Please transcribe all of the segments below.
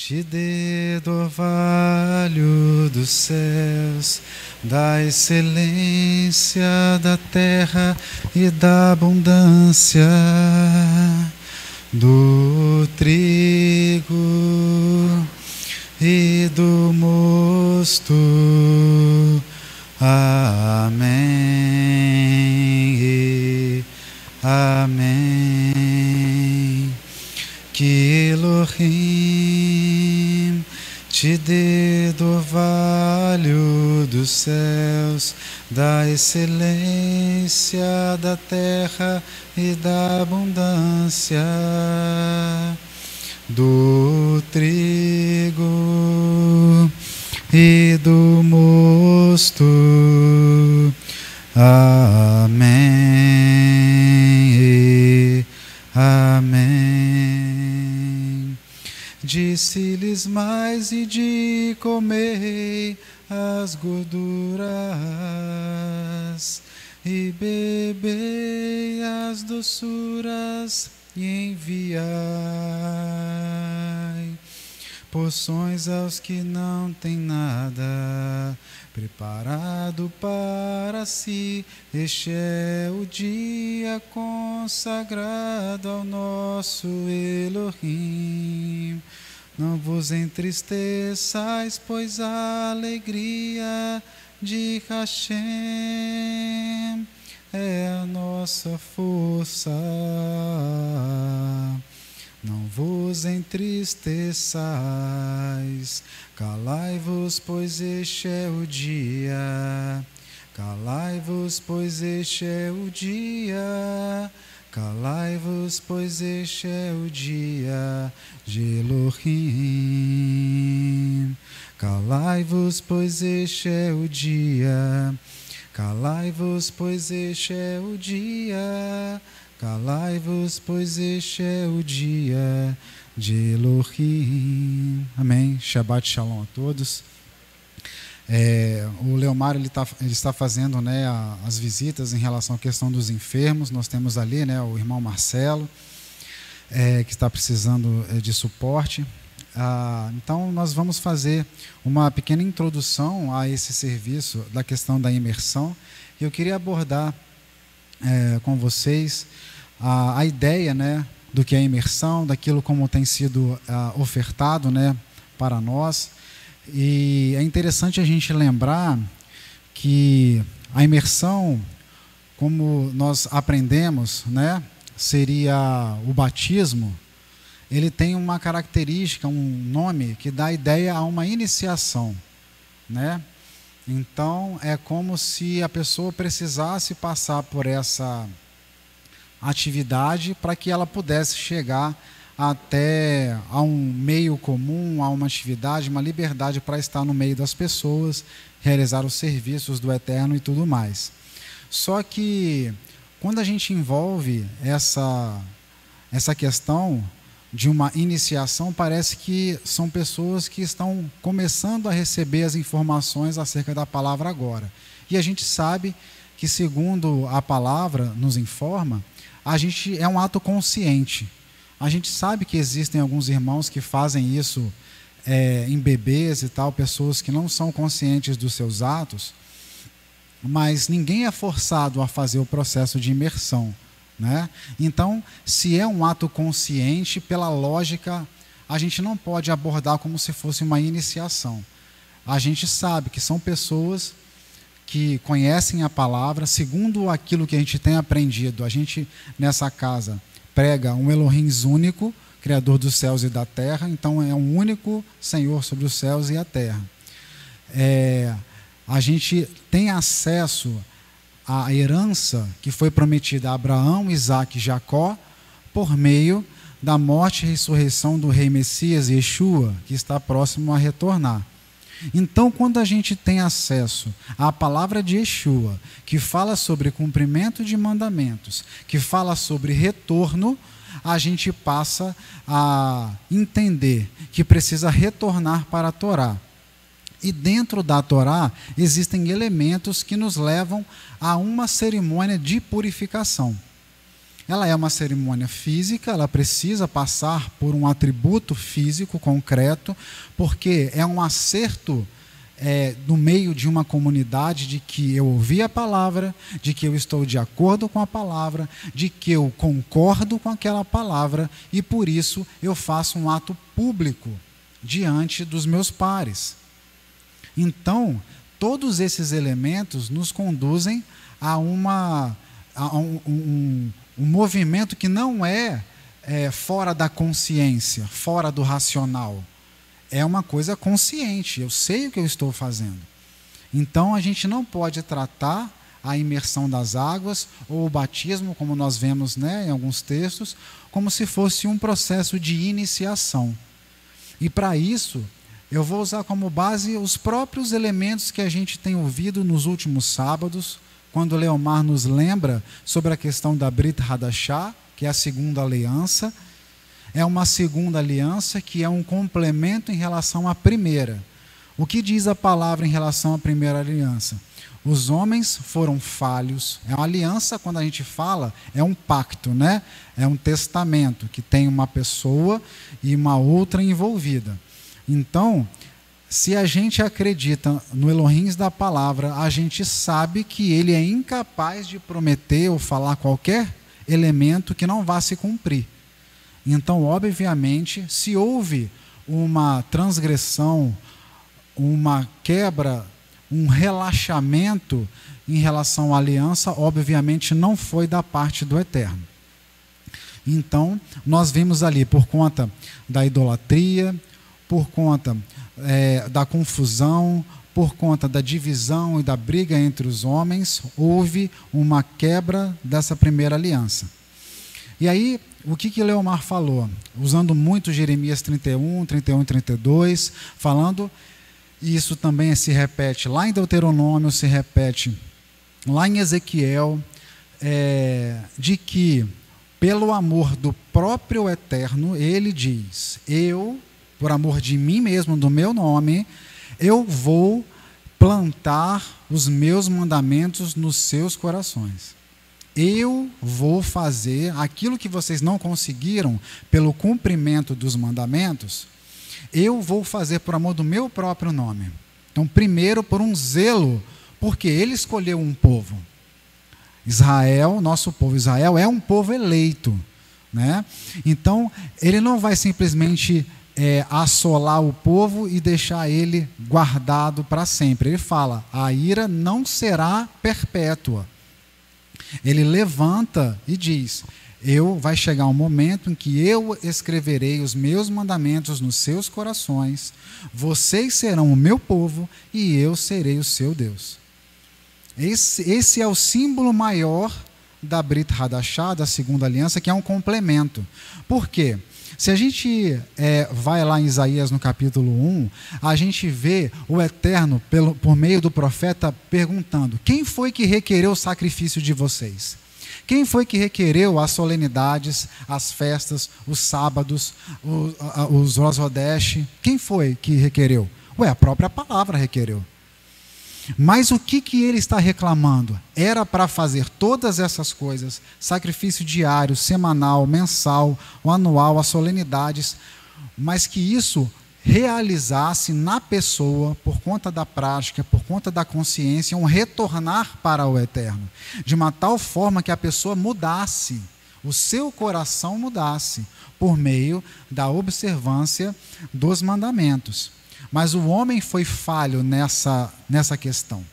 Te dê do orvalho dos céus, da excelência da terra e da abundância do trigo e do mosto. Amém. Amém. Que Elohim te dê do orvalho dos céus, da excelência da terra e da abundância do trigo e do mosto. Amém. Amém. Disse-lhes mais: e de comei as gorduras e bebei as doçuras e enviai porções aos que não têm nada preparado para si. Este é o dia consagrado ao nosso Elohim. Não vos entristeçais, pois a alegria de Hashem é a nossa força. Não vos entristeçais, calai-vos, pois este é o dia. Calai-vos, pois este é o dia. Calai-vos, pois este é o dia de Elohim. Calai-vos, pois este é o dia. Calai-vos, pois este é o dia. Calai-vos, pois este é o dia de Elohim. Amém. Shabbat Shalom a todos. O Leomar ele está fazendo, né, as visitas em relação à questão dos enfermos. Nós temos ali, né, o irmão Marcelo, que está precisando de suporte. Então nós vamos fazer uma pequena introdução a esse serviço da questão da imersão. Eu queria abordar com vocês a ideia, né, do que é a imersão, daquilo como tem sido ofertado, né, para nós. E é interessante a gente lembrar que a imersão, como nós aprendemos, né, seria o batismo. Ele tem uma característica, um nome que dá ideia a uma iniciação, né? Então é como se a pessoa precisasse passar por essa atividade para que ela pudesse chegar até a um meio comum, a uma atividade, uma liberdade para estar no meio das pessoas, realizar os serviços do Eterno e tudo mais. Só que quando a gente envolve essa questão de uma iniciação, parece que são pessoas que estão começando a receber as informações acerca da palavra agora. E a gente sabe que, segundo a palavra nos informa, a gente é um ato consciente. A gente sabe que existem alguns irmãos que fazem isso em bebês e tal, pessoas que não são conscientes dos seus atos, mas ninguém é forçado a fazer o processo de imersão, né? Então, se é um ato consciente, pela lógica, a gente não pode abordar como se fosse uma iniciação. A gente sabe que são pessoas que conhecem a palavra, segundo aquilo que a gente tem aprendido. A gente, nessa casa, prega um Elohim único, Criador dos céus e da terra, então é um único Senhor sobre os céus e a terra. A gente tem acesso a herança que foi prometida a Abraão, Isaque e Jacó por meio da morte e ressurreição do rei Messias, Yeshua, que está próximo a retornar. Então, quando a gente tem acesso à palavra de Yeshua, que fala sobre cumprimento de mandamentos, que fala sobre retorno, a gente passa a entender que precisa retornar para a Torá. E dentro da Torá existem elementos que nos levam a uma cerimônia de purificação. ela é uma cerimônia física, ela precisa passar por um atributo físico concreto, porque é um acerto no meio de uma comunidade de que eu ouvi a palavra, de que eu estou de acordo com a palavra, de que eu concordo com aquela palavra e por isso eu faço um ato público diante dos meus pares. Então, todos esses elementos nos conduzem a um movimento que não é fora da consciência, fora do racional. É uma coisa consciente, eu sei o que eu estou fazendo. Então, a gente não pode tratar a imersão das águas ou o batismo, como nós vemos, em alguns textos, como se fosse um processo de iniciação. E para isso, eu vou usar como base os próprios elementos que a gente tem ouvido nos últimos sábados, quando Leomar nos lembra sobre a questão da Brit Hadashah, que é a segunda aliança. É uma segunda aliança que é um complemento em relação à primeira. O que diz a palavra em relação à primeira aliança? Os homens foram falhos. É uma aliança, quando a gente fala, é um pacto, É um testamento que tem uma pessoa e uma outra envolvida. Então, se a gente acredita no Elohim da palavra, a gente sabe que ele é incapaz de prometer ou falar qualquer elemento que não vá se cumprir. Então, obviamente, se houve uma transgressão, uma quebra, um relaxamento em relação à aliança, obviamente não foi da parte do Eterno. Então, nós vimos ali, por conta da idolatria, por conta da confusão, por conta da divisão e da briga entre os homens, houve uma quebra dessa primeira aliança. E aí, o que Leomar falou? Usando muito Jeremias 31 e 32, falando, e isso também se repete lá em Deuteronômio, se repete lá em Ezequiel, de que, pelo amor do próprio Eterno, ele diz, eu, por amor de mim mesmo, do meu nome, eu vou plantar os meus mandamentos nos seus corações. Eu vou fazer aquilo que vocês não conseguiram pelo cumprimento dos mandamentos, eu vou fazer por amor do meu próprio nome. Então, primeiro, por um zelo, porque ele escolheu um povo. Israel, nosso povo Israel, é um povo eleito, Então, ele não vai simplesmente assolar o povo e deixar ele guardado para sempre. Ele fala, a ira não será perpétua. Ele levanta e diz, vai chegar um momento em que eu escreverei os meus mandamentos nos seus corações, vocês serão o meu povo e eu serei o seu Deus. Esse é o símbolo maior da Brit Hadashah, da segunda aliança, que é um complemento. Por quê? Se a gente vai lá em Isaías no capítulo 1, a gente vê o Eterno, por meio do profeta, perguntando, quem foi que requereu o sacrifício de vocês? Quem foi que requereu as solenidades, as festas, os sábados, os Rosh Hodesh? Quem foi que requereu? A própria palavra requereu. Mas o que ele está reclamando? Era para fazer todas essas coisas, sacrifício diário, semanal, mensal, anual, as solenidades, mas que isso realizasse na pessoa, por conta da prática, por conta da consciência, um retornar para o Eterno, de uma tal forma que a pessoa mudasse, o seu coração mudasse, por meio da observância dos mandamentos. Mas o homem foi falho nessa questão.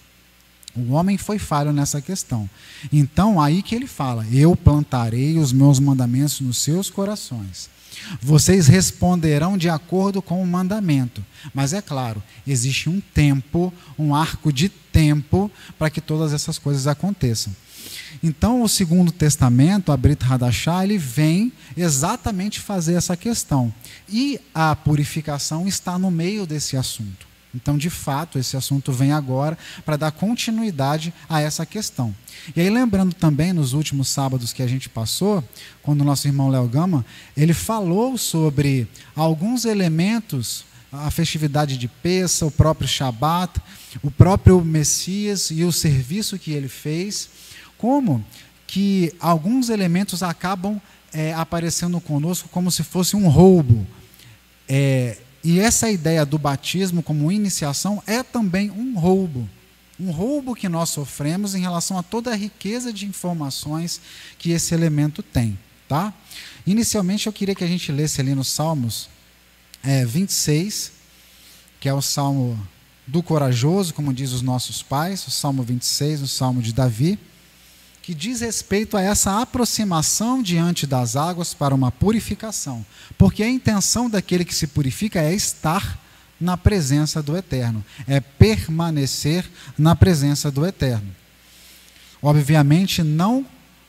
O homem foi falho nessa questão. Então, aí que ele fala, eu plantarei os meus mandamentos nos seus corações. Vocês responderão de acordo com o mandamento. Mas é claro, existe um tempo, um arco de tempo para que todas essas coisas aconteçam. Então, o Segundo Testamento, a Brit Hadashah, ele vem exatamente fazer essa questão. E a purificação está no meio desse assunto. Então, de fato, esse assunto vem agora para dar continuidade a essa questão. E aí, lembrando também, nos últimos sábados que a gente passou, quando o nosso irmão Léo Gama, ele falou sobre alguns elementos, a festividade de Pessa, o próprio Shabat, o próprio Messias e o serviço que ele fez, como que alguns elementos acabam aparecendo conosco como se fosse um roubo. E essa ideia do batismo como iniciação é também um roubo. Um roubo que nós sofremos em relação a toda a riqueza de informações que esse elemento tem. Tá? Inicialmente eu queria que a gente lesse ali nos Salmos 26, que é o Salmo do corajoso, como diz os nossos pais, o Salmo 26, o Salmo de Davi, que diz respeito a essa aproximação diante das águas para uma purificação. Porque a intenção daquele que se purifica é estar na presença do Eterno, é permanecer na presença do Eterno. Obviamente, não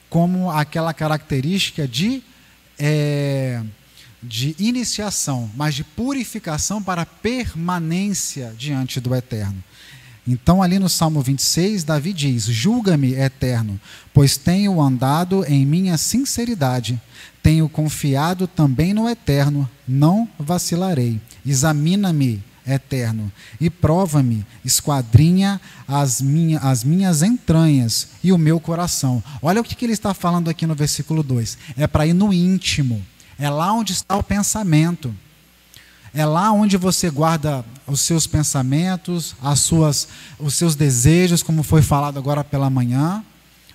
como aquela característica de iniciação, mas de purificação para permanência diante do Eterno. Então, ali no Salmo 26, Davi diz: julga-me, Eterno, pois tenho andado em minha sinceridade, tenho confiado também no Eterno, não vacilarei. Examina-me, Eterno, e prova-me, esquadrinha as minhas entranhas e o meu coração. Olha o que ele está falando aqui no versículo 2. É para ir no íntimo, é lá onde está o pensamento. É lá onde você guarda os seus pensamentos, os seus desejos, como foi falado agora pela manhã,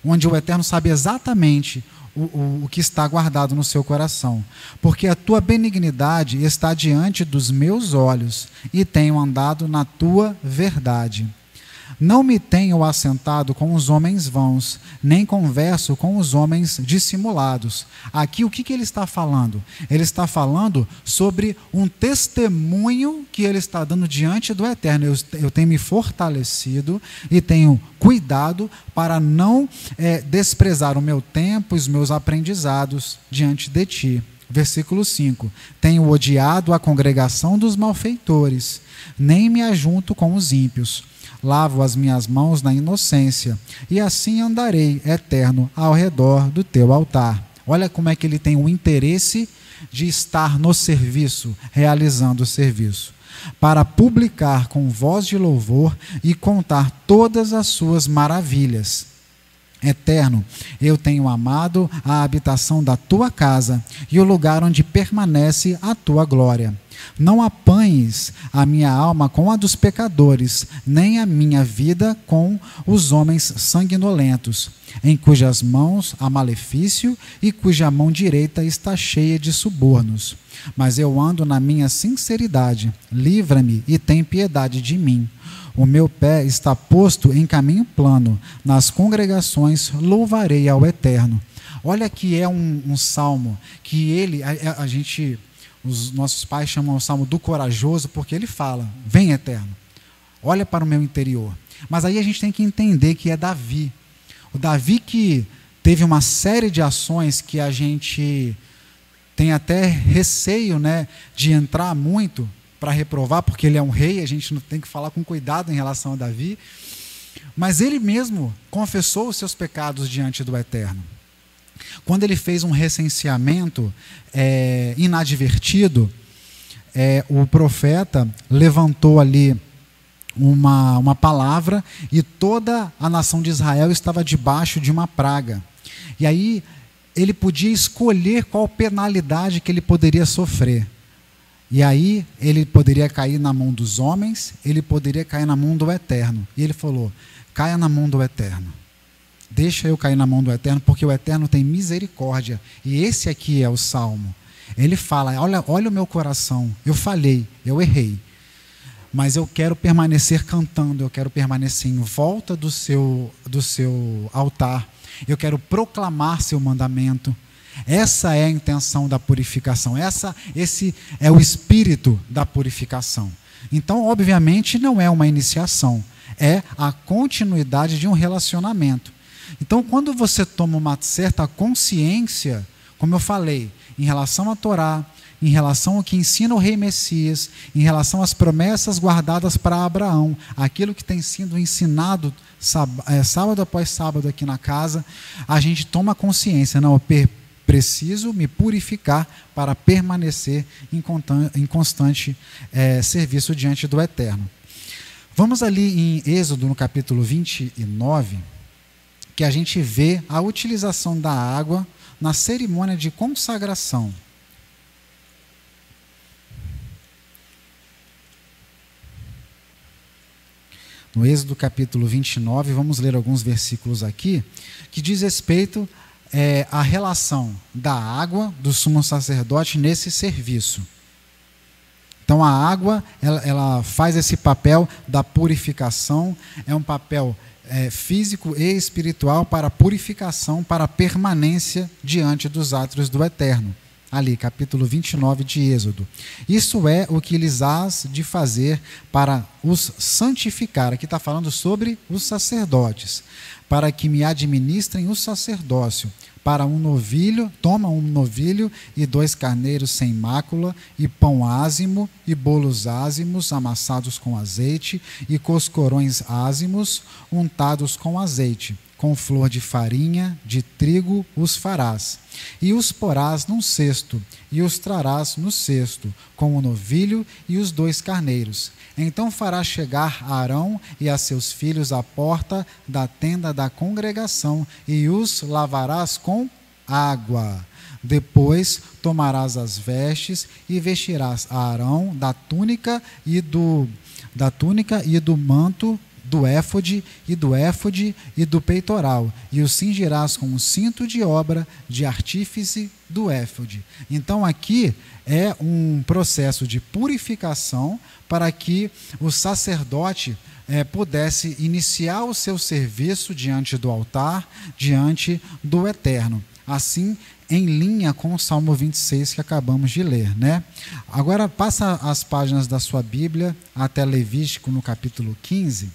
onde o Eterno sabe exatamente o que está guardado no seu coração. Porque a tua benignidade está diante dos meus olhos e tenho andado na tua verdade. Não me tenho assentado com os homens vãos, nem converso com os homens dissimulados. Aqui o que ele está falando? Ele está falando sobre um testemunho que ele está dando diante do Eterno. Eu tenho me fortalecido e tenho cuidado para não desprezar o meu tempo e os meus aprendizados diante de ti. Versículo 5. Tenho odiado a congregação dos malfeitores, nem me ajunto com os ímpios. Lavo as minhas mãos na inocência, e assim andarei, Eterno, ao redor do teu altar. Olha como é que ele tem o interesse de estar no serviço, realizando o serviço. Para publicar com voz de louvor e contar todas as suas maravilhas. Eterno, eu tenho amado a habitação da tua casa e o lugar onde permanece a tua glória. Não apanhes a minha alma com a dos pecadores, nem a minha vida com os homens sanguinolentos, em cujas mãos há malefício e cuja mão direita está cheia de subornos. Mas eu ando na minha sinceridade, livra-me e tem piedade de mim. O meu pé está posto em caminho plano, nas congregações louvarei ao Eterno. Olha que é um salmo que os nossos pais chamam o salmo do corajoso, porque ele fala: vem, Eterno, olha para o meu interior. Mas aí a gente tem que entender que é Davi. O Davi que teve uma série de ações que a gente tem até receio, né, de entrar muito para reprovar, porque ele é um rei, a gente não tem que falar com cuidado em relação a Davi. Mas ele mesmo confessou os seus pecados diante do Eterno. Quando ele fez um recenseamento inadvertido, o profeta levantou ali uma palavra e toda a nação de Israel estava debaixo de uma praga. E aí ele podia escolher qual penalidade que ele poderia sofrer. E aí ele poderia cair na mão dos homens, ele poderia cair na mão do Eterno. E ele falou: caia na mão do Eterno. Deixa eu cair na mão do Eterno, porque o Eterno tem misericórdia. E esse aqui é o Salmo. Ele fala: olha o meu coração, eu falhei, eu errei. Mas eu quero permanecer cantando, eu quero permanecer em volta do seu altar. Eu quero proclamar seu mandamento. Essa é a intenção da purificação. Esse é o espírito da purificação. Então, obviamente, não é uma iniciação. É a continuidade de um relacionamento. Então, quando você toma uma certa consciência, como eu falei, em relação à Torá, em relação ao que ensina o rei Messias, em relação às promessas guardadas para Abraão, aquilo que tem sido ensinado sábado após sábado aqui na casa, a gente toma consciência, não, eu preciso me purificar para permanecer em constante serviço diante do Eterno. Vamos ali em Êxodo, no capítulo 29, que a gente vê a utilização da água na cerimônia de consagração. No Êxodo capítulo 29, vamos ler alguns versículos aqui, que diz respeito à relação da água do sumo sacerdote nesse serviço. Então a água, ela faz esse papel da purificação, é um papel físico e espiritual para a purificação, para a permanência diante dos átrios do Eterno. Ali, capítulo 29 de Êxodo. Isso é o que lhes hás de fazer para os santificar. Aqui está falando sobre os sacerdotes. Para que me administrem o sacerdócio. Para um novilho, toma um novilho e 2 carneiros sem mácula, e pão ázimo, e bolos ázimos, amassados com azeite, e coscorões ázimos, untados com azeite. Com flor de farinha, de trigo os farás. E os porás num cesto, e os trarás no cesto, com o novilho e os 2 carneiros. Então farás chegar a Arão e a seus filhos à porta da tenda da congregação, e os lavarás com água. Depois tomarás as vestes e vestirás a Arão da túnica e do manto, do éfode e do peitoral, e o cingirás com um cinto de obra de artífice do éfode. Então aqui é um processo de purificação para que o sacerdote pudesse iniciar o seu serviço diante do altar, diante do Eterno. Assim, em linha com o Salmo 26 que acabamos de ler, né? Agora passa as páginas da sua Bíblia até Levítico no capítulo 15.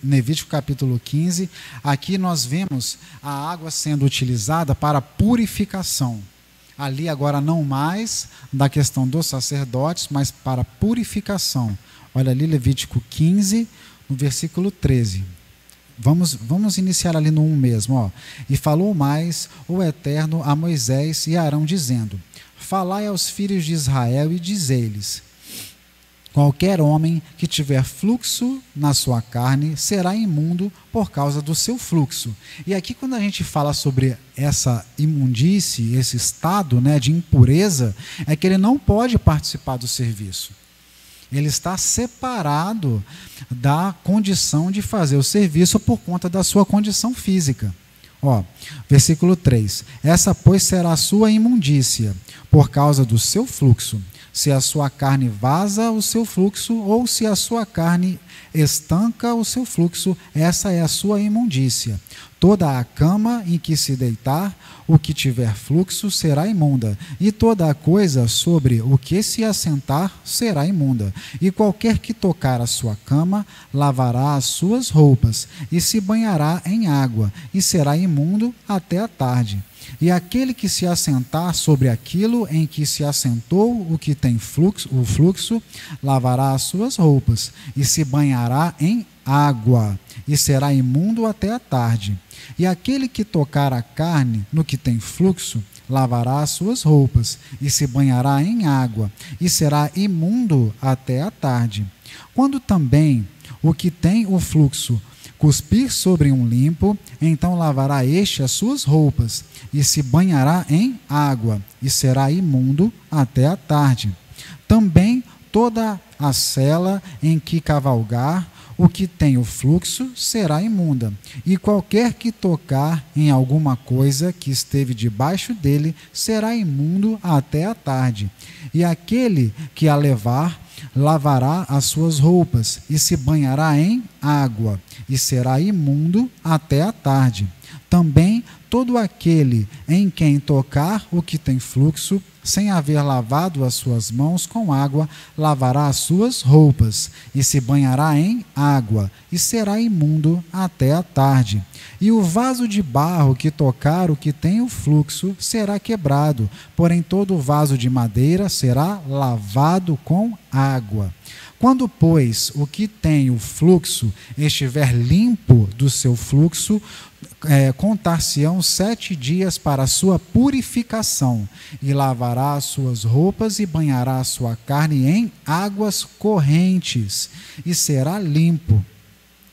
Levítico capítulo 15, aqui nós vemos a água sendo utilizada para purificação. Ali agora não mais da questão dos sacerdotes, mas para purificação. Olha ali Levítico 15, no versículo 13. Vamos iniciar ali no 1 mesmo. Ó. E falou mais o Eterno a Moisés e a Arão, dizendo: falai aos filhos de Israel e dizei-lhes: qualquer homem que tiver fluxo na sua carne será imundo por causa do seu fluxo. E aqui quando a gente fala sobre essa imundície, esse estado, né, de impureza, é que ele não pode participar do serviço. Ele está separado da condição de fazer o serviço por conta da sua condição física. Ó, versículo 3. Essa, pois, será a sua imundícia, por causa do seu fluxo. Se a sua carne vaza o seu fluxo, ou se a sua carne estanca o seu fluxo, essa é a sua imundícia. Toda a cama em que se deitar, o que tiver fluxo será imunda, e toda a coisa sobre o que se assentar será imunda. E qualquer que tocar a sua cama, lavará as suas roupas, e se banhará em água, e será imundo até a tarde. E aquele que se assentar sobre aquilo em que se assentou o que tem o fluxo, lavará as suas roupas, e se banhará em água, e será imundo até a tarde. E aquele que tocar a carne no que tem fluxo, lavará as suas roupas, e se banhará em água, e será imundo até a tarde. Quando também o que tem o fluxo cuspir sobre um limpo, então lavará este as suas roupas, e se banhará em água, e será imundo até a tarde. Também toda a sela em que cavalgar, o que tem o fluxo será imunda, e qualquer que tocar em alguma coisa que esteve debaixo dele será imundo até a tarde. E aquele que a levar, lavará as suas roupas, e se banhará em água, e será imundo até a tarde. Também todo aquele em quem tocar o que tem fluxo, sem haver lavado as suas mãos com água, lavará as suas roupas, e se banhará em água, e será imundo até a tarde. E o vaso de barro que tocar o que tem o fluxo será quebrado, porém todo vaso de madeira será lavado com água. Quando, pois, o que tem o fluxo estiver limpo do seu fluxo, contar-se-ão 7 dias para a sua purificação, e lavará as suas roupas e banhará a sua carne em águas correntes, e será limpo.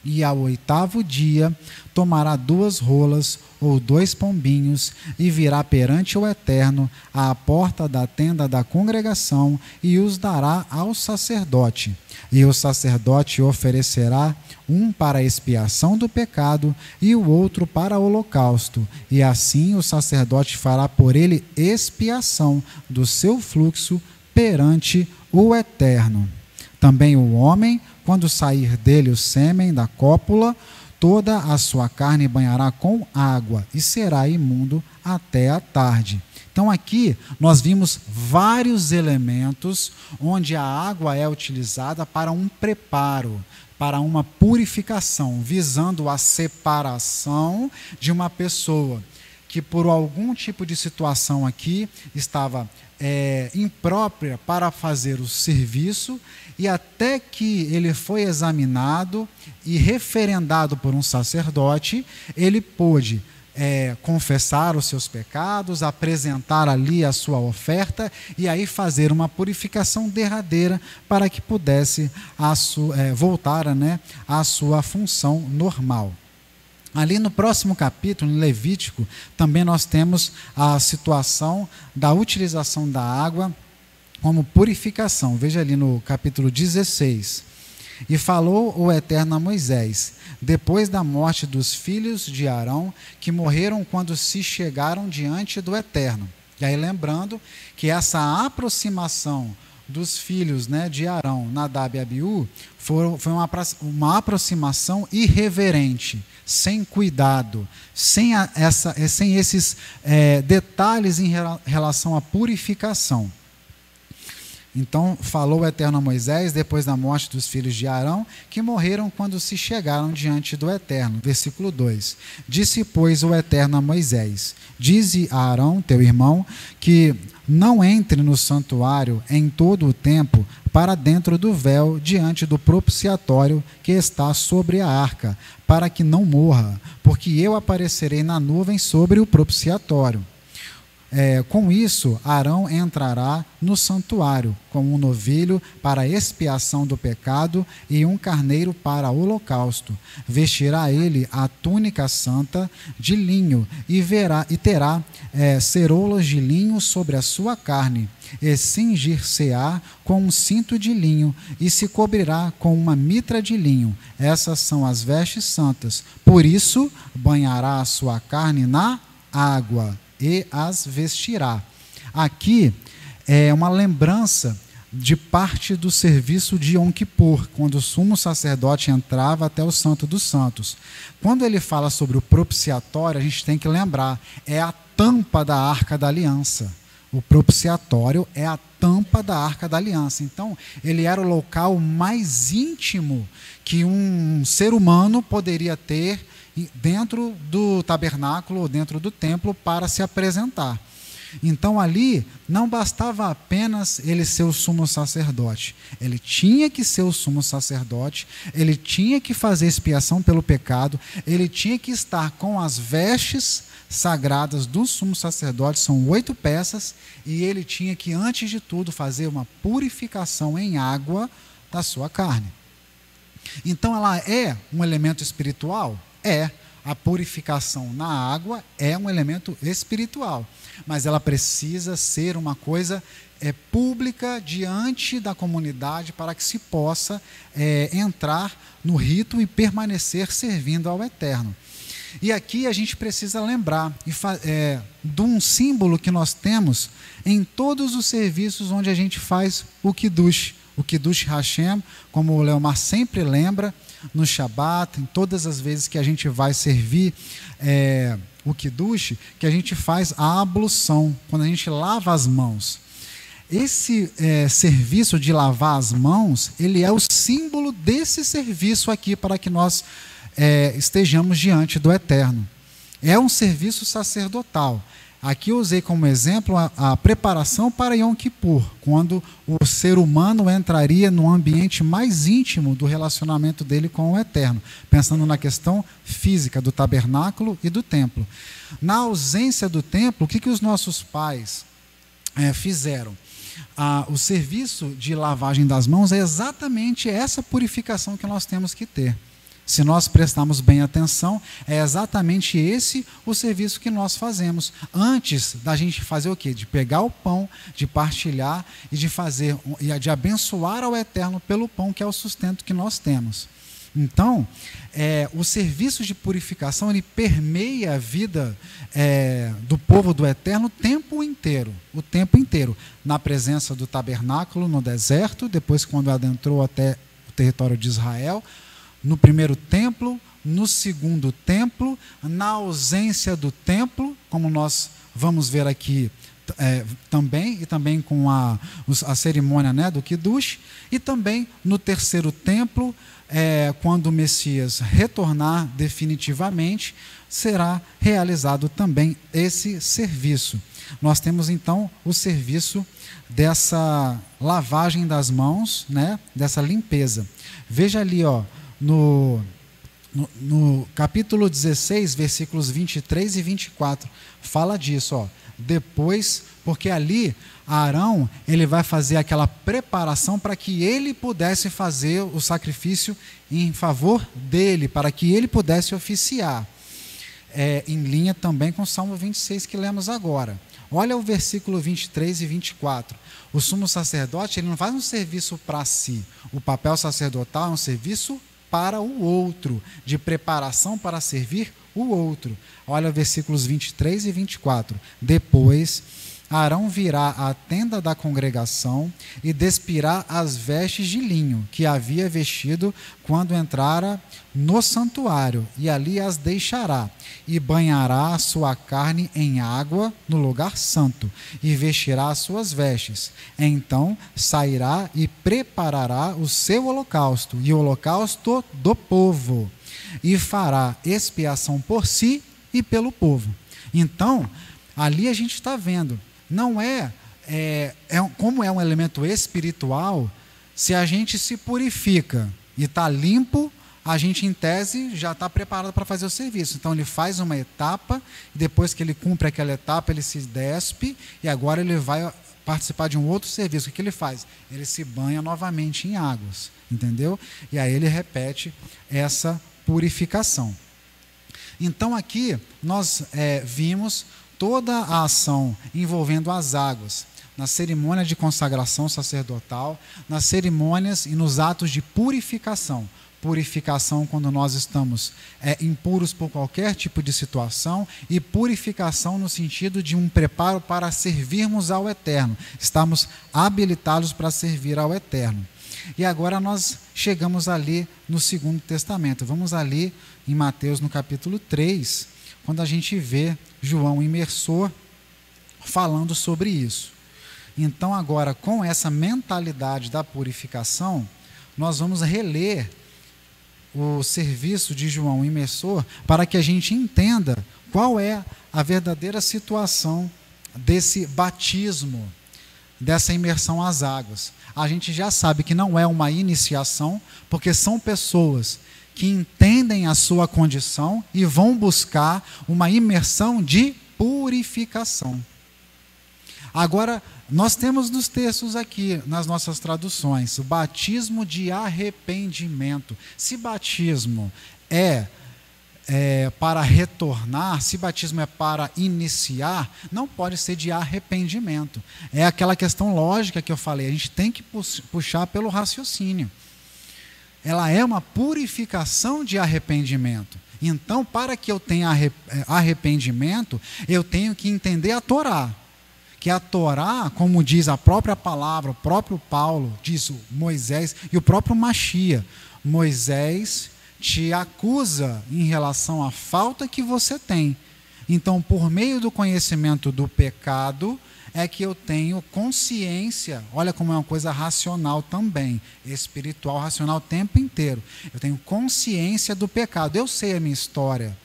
E ao 8º dia tomará 2 rolas ou 2 pombinhos e virá perante o Eterno à porta da tenda da congregação e os dará ao sacerdote. E o sacerdote oferecerá um para expiação do pecado e o outro para holocausto. E assim o sacerdote fará por ele expiação do seu fluxo perante o Eterno. Também o homem, quando sair dele o sêmen da cópula, toda a sua carne banhará com água e será imundo até a tarde. Então aqui nós vimos vários elementos onde a água é utilizada para um preparo, para uma purificação, visando a separação de uma pessoa que por algum tipo de situação aqui estava imprópria para fazer o serviço, e até que ele foi examinado e referendado por um sacerdote, ele pôde confessar os seus pecados, apresentar ali a sua oferta e aí fazer uma purificação derradeira para que pudesse voltar à sua função normal. Ali no próximo capítulo, em Levítico, também nós temos a situação da utilização da água como purificação. Veja ali no capítulo 16. E falou o Eterno a Moisés, depois da morte dos filhos de Arão, que morreram quando se chegaram diante do Eterno. E aí lembrando que essa aproximação dos filhos de Arão, Nadab e Abiú, foi uma aproximação irreverente, sem cuidado, sem esses detalhes em relação à purificação. Então falou o Eterno a Moisés, depois da morte dos filhos de Arão, que morreram quando se chegaram diante do Eterno. Versículo 2. Disse, pois, o Eterno a Moisés, dize a Arão, teu irmão, que não entre no santuário em todo o tempo para dentro do véu diante do propiciatório que está sobre a arca, para que não morra, porque eu aparecerei na nuvem sobre o propiciatório. Com isso, Arão entrará no santuário com um novilho para expiação do pecado e um carneiro para holocausto. Vestirá ele a túnica santa de linho e terá ceroulas de linho sobre a sua carne, e cingir-se-á com um cinto de linho e se cobrirá com uma mitra de linho. Essas são as vestes santas. Por isso, banhará a sua carne na água e as vestirá. Aqui é uma lembrança de parte do serviço de Yom Kippur, quando o sumo sacerdote entrava até o Santo dos Santos. Quando ele fala sobre o propiciatório, a gente tem que lembrar, é a tampa da Arca da Aliança. O propiciatório é a tampa da Arca da Aliança. Então, ele era o local mais íntimo que um ser humano poderia ter dentro do tabernáculo ou dentro do templo para se apresentar. Então ali não bastava apenas ele ser o sumo sacerdote, ele tinha que ser o sumo sacerdote, ele tinha que fazer expiação pelo pecado, ele tinha que estar com as vestes sagradas do sumo sacerdote, são 8 peças, e ele tinha que, antes de tudo, fazer uma purificação em água da sua carne. Então ela é um elemento espiritual? A purificação na água é um elemento espiritual, mas ela precisa ser uma coisa pública diante da comunidade para que se possa entrar no rito e permanecer servindo ao Eterno. E aqui a gente precisa lembrar de um símbolo que nós temos em todos os serviços onde a gente faz o Kiddush Hashem, como o Leomar sempre lembra, no Shabat, em todas as vezes que a gente vai servir o Kiddush, que a gente faz a ablução, quando a gente lava as mãos. Esse serviço de lavar as mãos, ele é o símbolo desse serviço aqui, para que nós estejamos diante do Eterno. É um serviço sacerdotal. Aqui eu usei como exemplo a preparação para Yom Kippur, quando o ser humano entraria no ambiente mais íntimo do relacionamento dele com o Eterno, pensando na questão física do tabernáculo e do templo. Na ausência do templo, o que os nossos pais fizeram? O serviço de lavagem das mãos é exatamente essa purificação que nós temos que ter. Se nós prestarmmos bem atenção, é exatamente esse o serviço que nós fazemos. Antes da gente fazer o quê? De pegar o pão, de partilhar e de abençoar ao Eterno pelo pão, que é o sustento que nós temos. Então, o serviço de purificação, ele permeia a vida do povo do Eterno o tempo inteiro, na presença do tabernáculo no deserto, depois quando adentrou até o território de Israel, no primeiro templo, no segundo templo, na ausência do templo, como nós vamos ver aqui também com a cerimônia, né, do Kiddush, e também no terceiro templo, quando o Messias retornar definitivamente, será realizado também esse serviço. Nós temos então o serviço dessa lavagem das mãos, né, dessa limpeza. Veja ali, no capítulo 16, versículos 23 e 24, fala disso, depois, porque ali Arão, ele vai fazer aquela preparação para que ele pudesse fazer o sacrifício em favor dele, para que ele pudesse oficiar. Em linha também com o Salmo 26 que lemos agora. Olha o versículo 23 e 24. O sumo sacerdote, ele não faz um serviço para si. O papel sacerdotal é um serviço para o outro, de preparação para servir o outro. Olha versículos 23 e 24. Depois, Arão virá à tenda da congregação e despirá as vestes de linho que havia vestido quando entrara no santuário, e ali as deixará, e banhará a sua carne em água no lugar santo, e vestirá as suas vestes. Então sairá e preparará o seu holocausto, e o holocausto do povo, e fará expiação por si e pelo povo. Então, ali a gente está vendo, não como é um elemento espiritual, se a gente se purifica e está limpo, a gente, em tese, já está preparado para fazer o serviço. Então, ele faz uma etapa, depois que ele cumpre aquela etapa, ele se despe, e agora ele vai participar de um outro serviço. O que ele faz? Ele se banha novamente em águas, entendeu? E aí ele repete essa purificação. Então, aqui, nós vimos toda a ação envolvendo as águas, na cerimônia de consagração sacerdotal, nas cerimônias e nos atos de purificação. Purificação quando nós estamos impuros por qualquer tipo de situação, e purificação no sentido de um preparo para servirmos ao Eterno. Estamos habilitados para servir ao Eterno. E agora nós chegamos ali no Segundo Testamento. Vamos ali em Mateus, no capítulo 3, quando a gente vê João imersor falando sobre isso. Então agora, com essa mentalidade da purificação, nós vamos reler o serviço de João imersor para que a gente entenda qual é a verdadeira situação desse batismo, dessa imersão às águas. A gente já sabe que não é uma iniciação, porque são pessoas que entendem a sua condição e vão buscar uma imersão de purificação. Agora, nós temos nos textos aqui, nas nossas traduções, o batismo de arrependimento. Se batismo é para retornar, se batismo é para iniciar, não pode ser de arrependimento. É aquela questão lógica que eu falei, a gente tem que puxar pelo raciocínio. Ela é uma purificação de arrependimento. Então, para que eu tenha arrependimento, eu tenho que entender a Torá. Que a Torá, como diz a própria palavra, o próprio Paulo, diz Moisés e o próprio Machia, Moisés te acusa em relação à falta que você tem. Então, por meio do conhecimento do pecado, é que eu tenho consciência, olha como é uma coisa racional também, espiritual, racional o tempo inteiro. Eu tenho consciência do pecado, eu sei a minha história.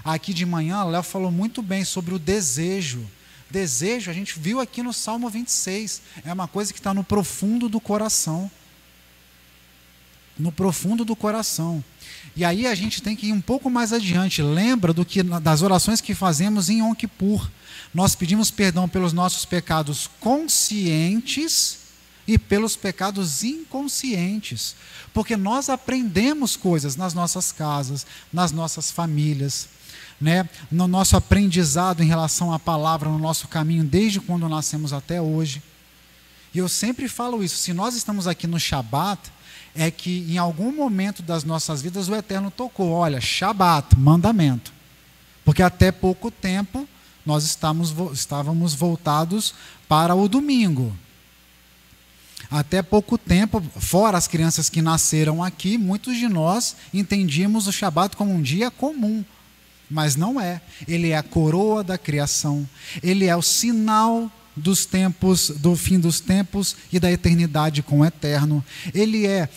Aqui de manhã, Léo falou muito bem sobre o desejo. Desejo, a gente viu aqui no Salmo 26, é uma coisa que está no profundo do coração. No profundo do coração. E aí a gente tem que ir um pouco mais adiante. Lembra das orações que fazemos em Yom Kippur. Nós pedimos perdão pelos nossos pecados conscientes e pelos pecados inconscientes, porque nós aprendemos coisas nas nossas casas, nas nossas famílias, né? No nosso aprendizado em relação à palavra, no nosso caminho, desde quando nascemos até hoje. E eu sempre falo isso, se nós estamos aqui no Shabat, é que em algum momento das nossas vidas o Eterno tocou, olha, Shabat, mandamento. Porque até pouco tempo nós estávamos voltados para o domingo. Até pouco tempo, fora as crianças que nasceram aqui, muitos de nós entendíamos o Shabat como um dia comum. Mas não é. Ele é a coroa da criação. Ele é o sinal dos tempos, do fim dos tempos e da eternidade com o Eterno. Ele é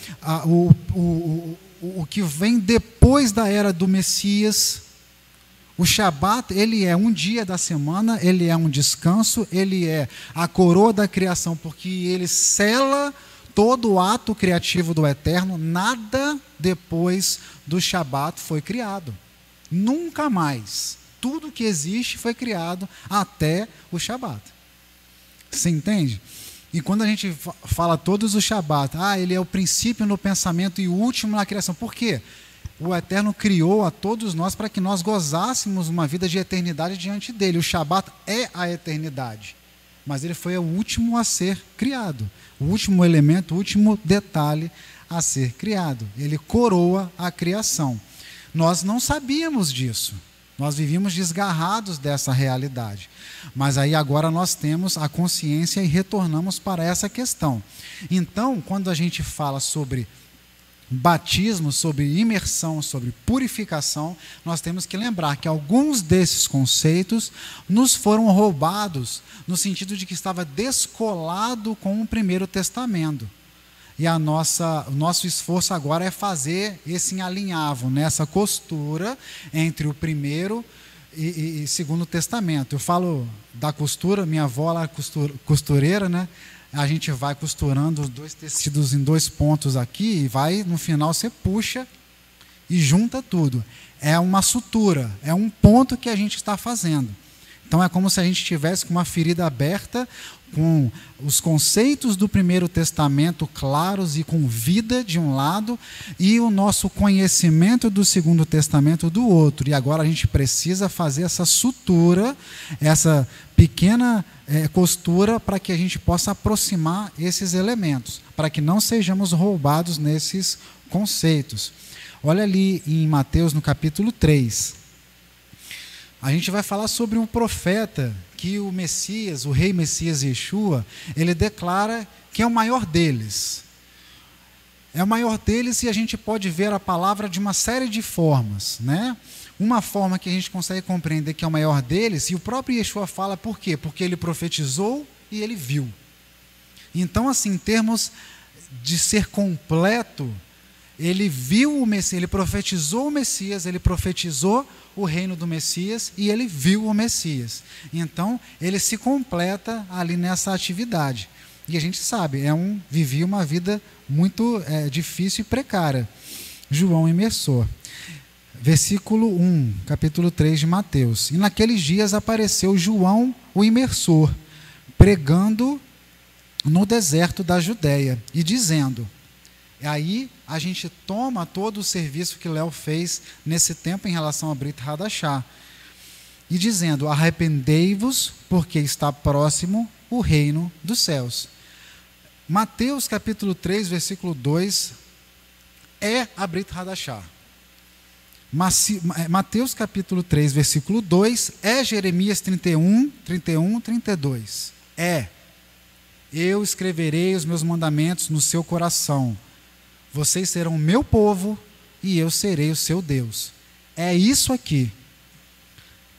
o que vem depois da era do Messias. O Shabat, ele é um dia da semana, ele é um descanso, ele é a coroa da criação, porque ele sela todo o ato criativo do Eterno. Nada depois do Shabat foi criado. Nunca mais. Tudo que existe foi criado até o Shabat. Você entende? E quando a gente fala todos os Shabat, ele é o princípio no pensamento e o último na criação. Por quê? O Eterno criou a todos nós para que nós gozássemos uma vida de eternidade diante dele. O Shabat é a eternidade, mas ele foi o último a ser criado, o último elemento, o último detalhe a ser criado. Ele coroa a criação. Nós não sabíamos disso, nós vivíamos desgarrados dessa realidade, mas aí agora nós temos a consciência e retornamos para essa questão. Então, quando a gente fala sobre batismo, sobre imersão, sobre purificação, nós temos que lembrar que alguns desses conceitos nos foram roubados no sentido de que estava descolado com o Primeiro Testamento. E o nosso esforço agora é fazer esse alinhavo, né? Essa costura entre o Primeiro e Segundo Testamento. Eu falo da costura, minha avó era costureira, né? A gente vai costurando os dois tecidos em dois pontos aqui e vai, no final você puxa e junta tudo. É uma sutura, é um ponto que a gente está fazendo. Então é como se a gente tivesse com uma ferida aberta, com os conceitos do Primeiro Testamento claros e com vida de um lado e o nosso conhecimento do Segundo Testamento do outro. E agora a gente precisa fazer essa sutura, essa pequena costura para que a gente possa aproximar esses elementos, para que não sejamos roubados nesses conceitos. Olha ali em Mateus no capítulo 3. A gente vai falar sobre um profeta que o Messias, o rei Messias Yeshua, ele declara que é o maior deles. É o maior deles e a gente pode ver a palavra de uma série de formas, né? Uma forma que a gente consegue compreender que é o maior deles, e o próprio Yeshua fala por quê? Porque ele profetizou e ele viu. Então, assim, em termos de ser completo, ele viu o Messias, ele profetizou o Messias, ele profetizou o reino do Messias e ele viu o Messias. Então, ele se completa ali nessa atividade. E a gente sabe, vivia uma vida muito difícil e precária. João imersor. Versículo 1, capítulo 3 de Mateus. E naqueles dias apareceu João, o imersor, pregando no deserto da Judéia e dizendo... Aí a gente toma todo o serviço que Léo fez nesse tempo em relação a Brit Hadashah. E dizendo, arrependei-vos, porque está próximo o reino dos céus. Mateus capítulo 3, versículo 2, é a Brit Hadashah. Mateus capítulo 3, versículo 2, é Jeremias 31, 32. Eu escreverei os meus mandamentos no seu coração. Vocês serão meu povo e eu serei o seu Deus. É isso aqui.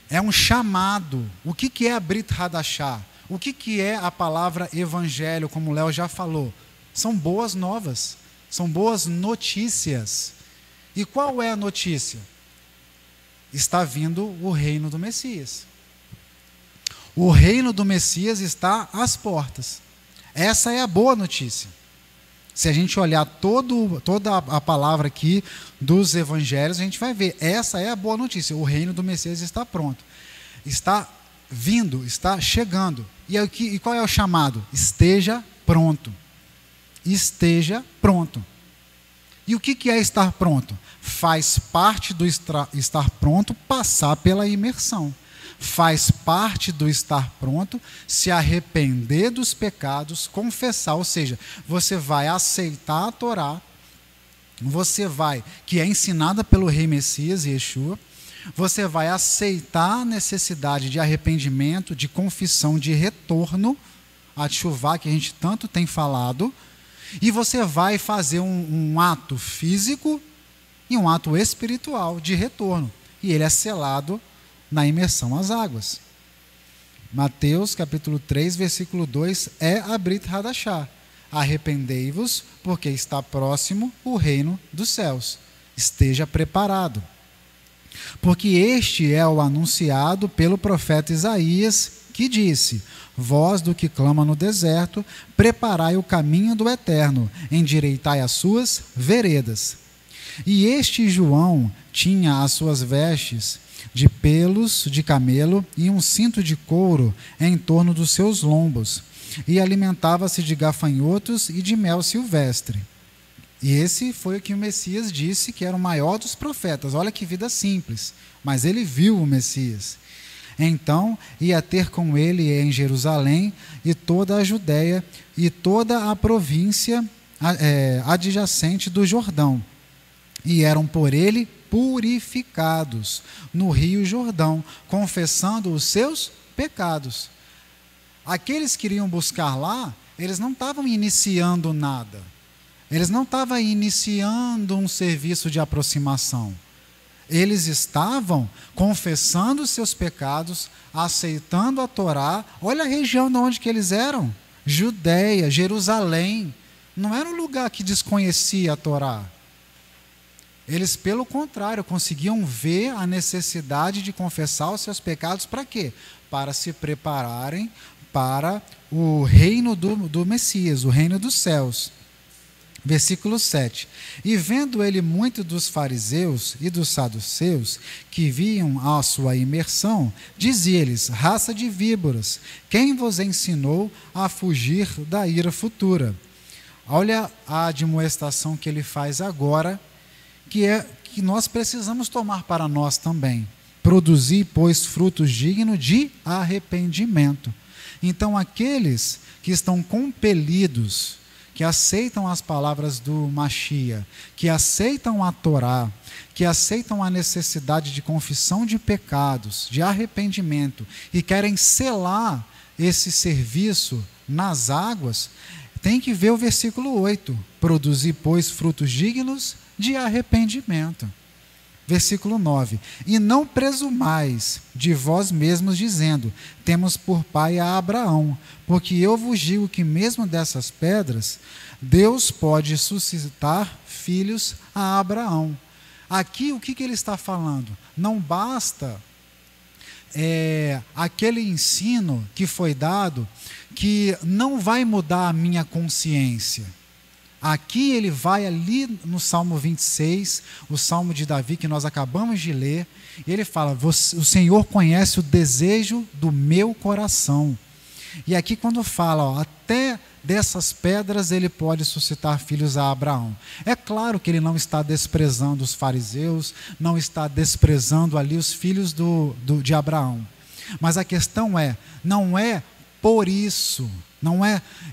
É um chamado. O que é a Brit Hadashah? O que é a palavra evangelho, como o Léo já falou? São boas novas, são boas notícias. E qual é a notícia? Está vindo o reino do Messias. O reino do Messias está às portas. Essa é a boa notícia. Se a gente olhar toda a palavra aqui dos evangelhos, a gente vai ver, essa é a boa notícia, o reino do Messias está pronto, está vindo, está chegando. E qual é o chamado? Esteja pronto. esteja pronto. E o que é estar pronto? Faz parte do estar pronto passar pela imersão. Faz parte do estar pronto se arrepender dos pecados, confessar, ou seja, você vai aceitar a Torá, que é ensinada pelo Rei Messias, Yeshua, você vai aceitar a necessidade de arrependimento, de confissão, de retorno, a tchuvá que a gente tanto tem falado, e você vai fazer um ato físico e um ato espiritual de retorno. E ele é selado na imersão às águas. Mateus capítulo 3, versículo 2 é a Brit Hadashah. Arrependei-vos, porque está próximo o reino dos céus. Esteja preparado. Porque este é o anunciado pelo profeta Isaías, que disse: voz do que clama no deserto, preparai o caminho do Eterno, endireitai as suas veredas. E este João tinha as suas vestes de pelos de camelo e um cinto de couro em torno dos seus lombos, e alimentava-se de gafanhotos e de mel silvestre. E esse foi o que o Messias disse que era o maior dos profetas. Olha que vida simples, mas ele viu o Messias. Então ia ter com ele em Jerusalém e toda a Judéia e toda a província adjacente do Jordão. E eram por ele purificados no rio Jordão, confessando os seus pecados. Aqueles que iriam buscar lá, eles não estavam iniciando nada. Eles não estavam iniciando um serviço de aproximação. Eles estavam confessando os seus pecados, aceitando a Torá. Olha a região de onde que eles eram. Judéia, Jerusalém. Não era um lugar que desconhecia a Torá. Eles, pelo contrário, conseguiam ver a necessidade de confessar os seus pecados para quê? Para se prepararem para o reino do Messias, o reino dos céus. Versículo 7. E vendo ele muito dos fariseus e dos saduceus, que viam a sua imersão, dizia-lhes: raça de víboras, quem vos ensinou a fugir da ira futura? Olha a admoestação que ele faz agora, que nós precisamos tomar para nós também. Produzir, pois, frutos dignos de arrependimento. Então, aqueles que estão compelidos, que aceitam as palavras do Mashiach, que aceitam a Torá, que aceitam a necessidade de confissão de pecados, de arrependimento, e querem selar esse serviço nas águas, tem que ver o versículo 8. Produzir, pois, frutos dignos de arrependimento. Versículo 9. E não presumais de vós mesmos, dizendo: temos por pai a Abraão, porque eu vos digo que mesmo dessas pedras, Deus pode suscitar filhos a Abraão. Aqui o que ele está falando? Não basta aquele ensino que foi dado, que não vai mudar a minha consciência. Aqui ele vai ali no Salmo 26, o Salmo de Davi que nós acabamos de ler, e ele fala: o Senhor conhece o desejo do meu coração. E aqui quando fala, até dessas pedras ele pode suscitar filhos a Abraão. É claro que ele não está desprezando os fariseus, não está desprezando ali os filhos de Abraão. Mas a questão não é por isso.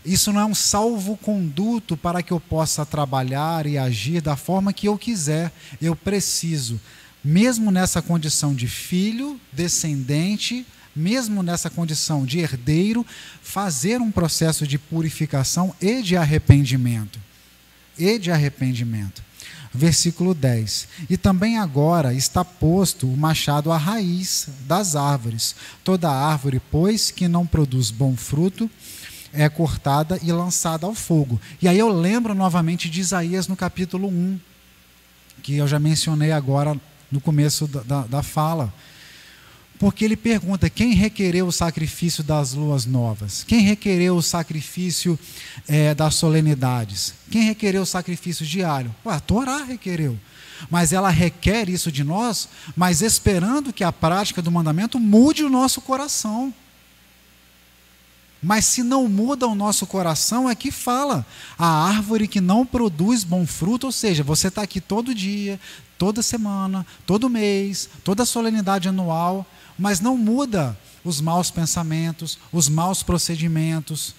Isso não é um salvo-conduto para que eu possa trabalhar e agir da forma que eu quiser. Eu preciso, mesmo nessa condição de filho, descendente, mesmo nessa condição de herdeiro, fazer um processo de purificação e de arrependimento. Versículo 10. E também agora está posto o machado à raiz das árvores. Toda árvore, pois, que não produz bom fruto, é cortada e lançada ao fogo. E aí eu lembro novamente de Isaías no capítulo 1, que eu já mencionei agora no começo da fala. Porque ele pergunta: quem requereu o sacrifício das luas novas? Quem requereu o sacrifício das solenidades? Quem requereu o sacrifício diário? A Torá requereu. Mas ela requer isso de nós, mas esperando que a prática do mandamento mude o nosso coração. Mas se não muda o nosso coração, é que fala. A árvore que não produz bom fruto, ou seja, você está aqui todo dia, toda semana, todo mês, toda solenidade anual, mas não muda os maus pensamentos, os maus procedimentos.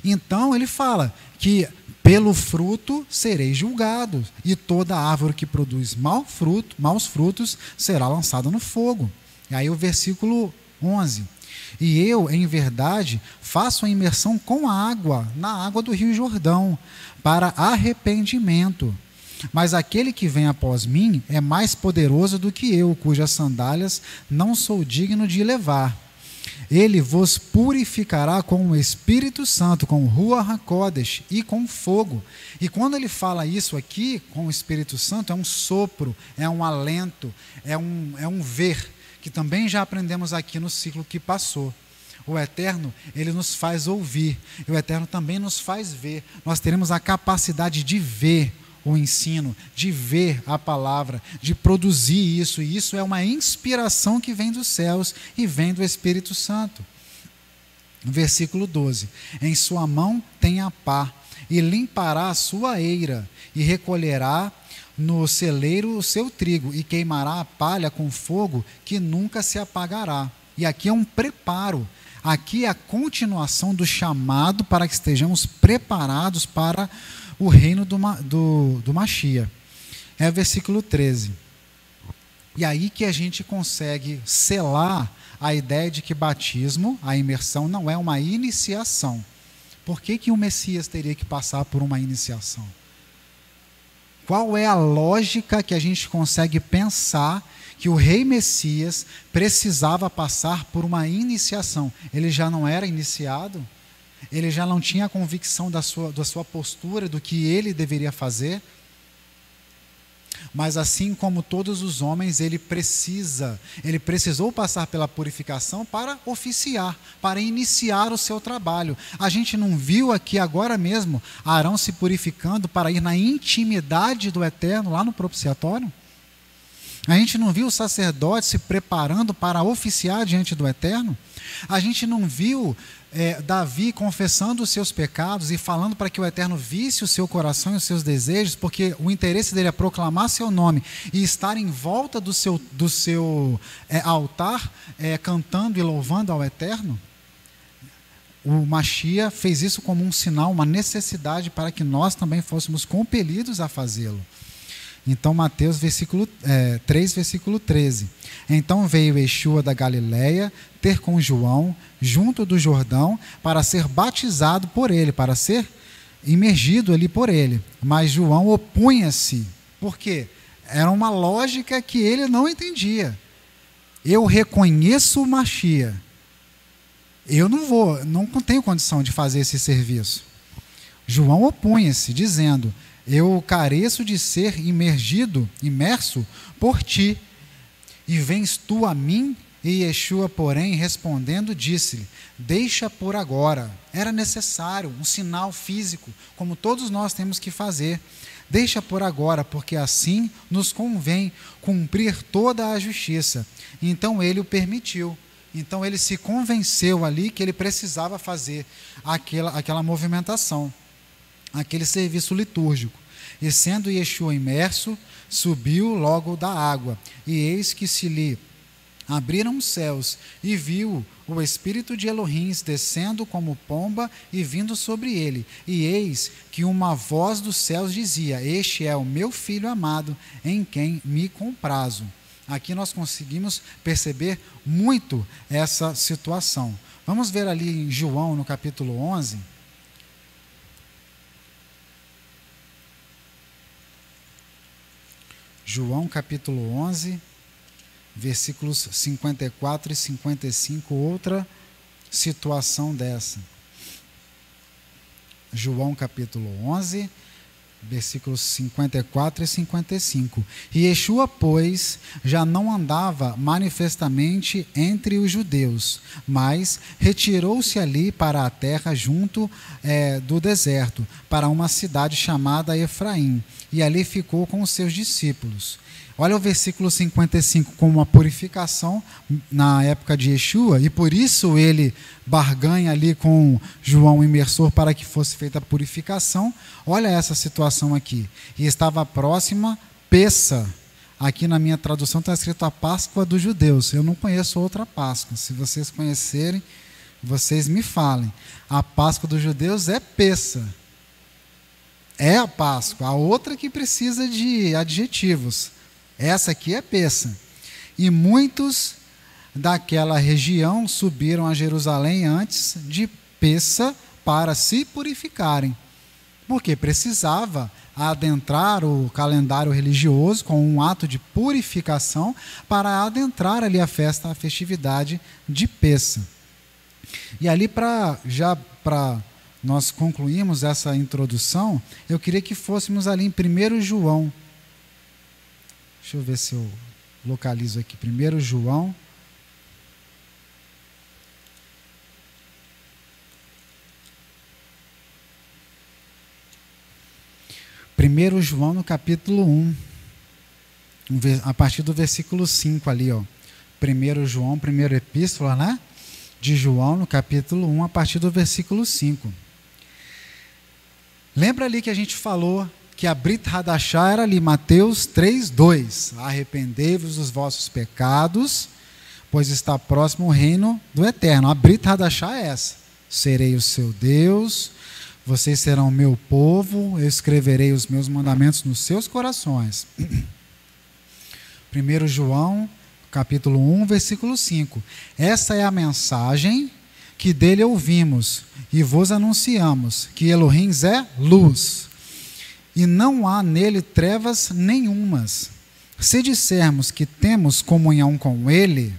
Então ele fala que pelo fruto sereis julgados, e toda árvore que produz maus frutos será lançada no fogo. E aí o versículo 11. E eu, em verdade, faço a imersão com água, na água do rio Jordão, para arrependimento. Mas aquele que vem após mim é mais poderoso do que eu, cujas sandálias não sou digno de levar. Ele vos purificará com o Espírito Santo, com o Ruach HaKodesh e com fogo. E quando ele fala isso aqui, com o Espírito Santo, é um sopro, é um alento, é um ver, que também já aprendemos aqui no ciclo que passou. O Eterno, ele nos faz ouvir, e o Eterno também nos faz ver. Nós teremos a capacidade de ver o ensino, de ver a palavra, de produzir isso, e isso é uma inspiração que vem dos céus e vem do Espírito Santo. Versículo 12: em sua mão tem a pá, e limpará a sua eira, e recolherá no celeiro o seu trigo, e queimará a palha com fogo que nunca se apagará. E aqui é um preparo, aqui é a continuação do chamado para que estejamos preparados para o reino do Mashiach. É o versículo 13. E aí que a gente consegue selar a ideia de que batismo, a imersão, não é uma iniciação. Por que o Messias teria que passar por uma iniciação? Qual é a lógica que a gente consegue pensar que o rei Messias precisava passar por uma iniciação? Ele já não era iniciado? Ele já não tinha a convicção da sua postura, do que ele deveria fazer? Mas assim como todos os homens, ele precisou passar pela purificação para oficiar, para iniciar o seu trabalho. A gente não viu aqui agora mesmo Arão se purificando para ir na intimidade do Eterno, lá no propiciatório? A gente não viu o sacerdote se preparando para oficiar diante do Eterno? A gente não viu Davi confessando os seus pecados e falando para que o Eterno visse o seu coração e os seus desejos, porque o interesse dele é proclamar seu nome e estar em volta do seu altar, cantando e louvando ao Eterno? O Mashiach fez isso como um sinal, uma necessidade para que nós também fôssemos compelidos a fazê-lo. Então, Mateus 3, versículo 13. Então veio Yeshua da Galileia ter com João, junto do Jordão, para ser batizado por ele, para ser imergido ali por ele. Mas João opunha-se. Por quê? Era uma lógica que ele não entendia. Eu reconheço o Mashiach. Eu não tenho condição de fazer esse serviço. João opunha-se, dizendo: eu careço de ser imerso por ti, e vens tu a mim? E Yeshua, porém, respondendo, disse-lhe: deixa por agora. Era necessário um sinal físico, como todos nós temos que fazer. Deixa por agora, porque assim nos convém cumprir toda a justiça. Então ele o permitiu. Então ele se convenceu ali que ele precisava fazer aquela movimentação, aquele serviço litúrgico. E sendo Yeshua imerso, subiu logo da água, e eis que se lhe abriram os céus, e viu o Espírito de Elohim descendo como pomba e vindo sobre ele. E eis que uma voz dos céus dizia: este é o meu Filho amado, em quem me comprazo. Aqui nós conseguimos perceber muito essa situação. Vamos ver ali em João, no capítulo 11. João, capítulo 11, versículos 54 e 55, outra situação dessa. João, capítulo 11, versículos 54 e 55. E Yeshua, pois, já não andava manifestamente entre os judeus, mas retirou-se ali para a terra junto do deserto, para uma cidade chamada Efraim, e ali ficou com os seus discípulos. Olha o versículo 55 como uma purificação na época de Yeshua, e por isso ele barganha ali com João imersor para que fosse feita a purificação. Olha essa situação aqui. E estava próxima Pessa. Aqui na minha tradução está escrito a Páscoa dos judeus. Eu não conheço outra Páscoa. Se vocês conhecerem, vocês me falem. A Páscoa dos judeus é Pessa. É a Páscoa. A outra que precisa de adjetivos. Essa aqui é Pessa. E muitos daquela região subiram a Jerusalém antes de Pessa para se purificarem. Porque precisava adentrar o calendário religioso com um ato de purificação para adentrar ali a festividade de Pessa. E ali para nós concluirmos essa introdução, eu queria que fôssemos ali em 1 João. Deixa eu ver se eu localizo aqui. 1 João. Primeiro João no capítulo 1, a partir do versículo 5 ali, ó. 1 João, primeira epístola, né? De João, no capítulo 1, a partir do versículo 5. Lembra ali que a gente falou que a Brit Hadashah era ali, Mateus 3:2. Arrependei-vos dos vossos pecados, pois está próximo o reino do Eterno. A Brit Hadashah é essa. Serei o seu Deus, vocês serão meu povo, eu escreverei os meus mandamentos nos seus corações. 1 João, capítulo 1, versículo 5. Essa é a mensagem que dele ouvimos e vos anunciamos, que Elohim é luz, e não há nele trevas nenhumas. Se dissermos que temos comunhão com ele,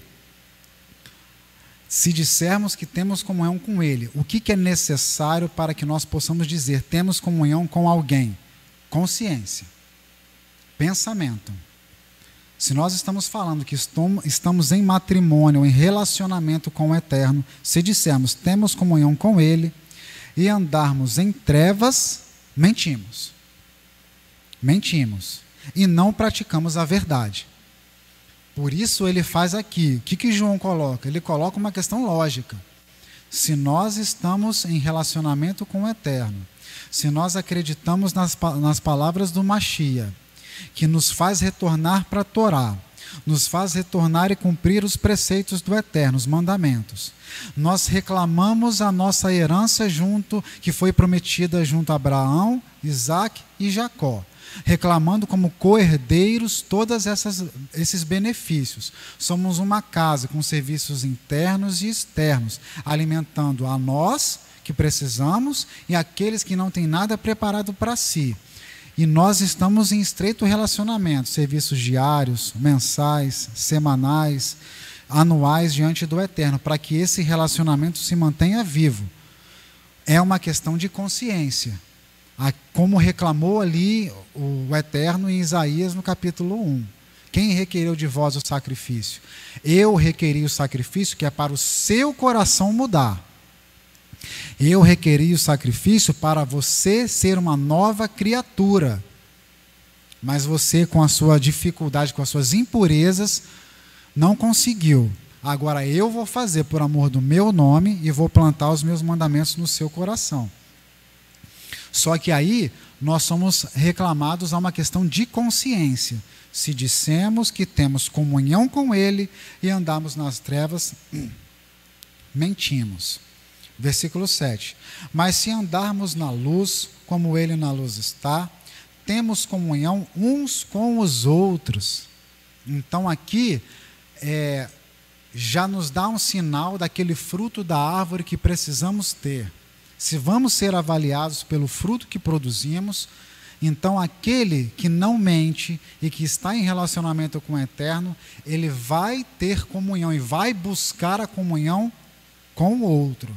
o que é necessário para que nós possamos dizer temos comunhão com alguém? Consciência, pensamento. Se nós estamos falando que estamos em matrimônio, em relacionamento com o Eterno, se dissermos temos comunhão com ele e andarmos em trevas, mentimos. E não praticamos a verdade. Por isso ele faz aqui. O que João coloca? Ele coloca uma questão lógica. Se nós estamos em relacionamento com o Eterno, se nós acreditamos nas palavras do Mashiach, que nos faz retornar para a Torá, nos faz retornar e cumprir os preceitos do Eterno, os mandamentos. Nós reclamamos a nossa herança que foi prometida junto a Abraão, Isaac e Jacó, reclamando como co-herdeiros todos esses benefícios. Somos uma casa com serviços internos e externos, alimentando a nós que precisamos e aqueles que não têm nada preparado para si. E nós estamos em estreito relacionamento, serviços diários, mensais, semanais, anuais diante do Eterno, para que esse relacionamento se mantenha vivo. É uma questão de consciência. Como reclamou ali o Eterno em Isaías no capítulo 1. Quem requereu de vós o sacrifício? Eu requeri o sacrifício que é para o seu coração mudar. Eu requeri o sacrifício para você ser uma nova criatura. Mas você, com a sua dificuldade, com as suas impurezas, não conseguiu. Agora eu vou fazer por amor do meu nome e vou plantar os meus mandamentos no seu coração. Só que aí nós somos reclamados a uma questão de consciência. Se dissemos que temos comunhão com ele e andamos nas trevas, mentimos. Versículo 7. Mas se andarmos na luz, como ele na luz está, temos comunhão uns com os outros. Então aqui já nos dá um sinal daquele fruto da árvore que precisamos ter. Se vamos ser avaliados pelo fruto que produzimos, então aquele que não mente e que está em relacionamento com o Eterno, ele vai ter comunhão e vai buscar a comunhão com o outro.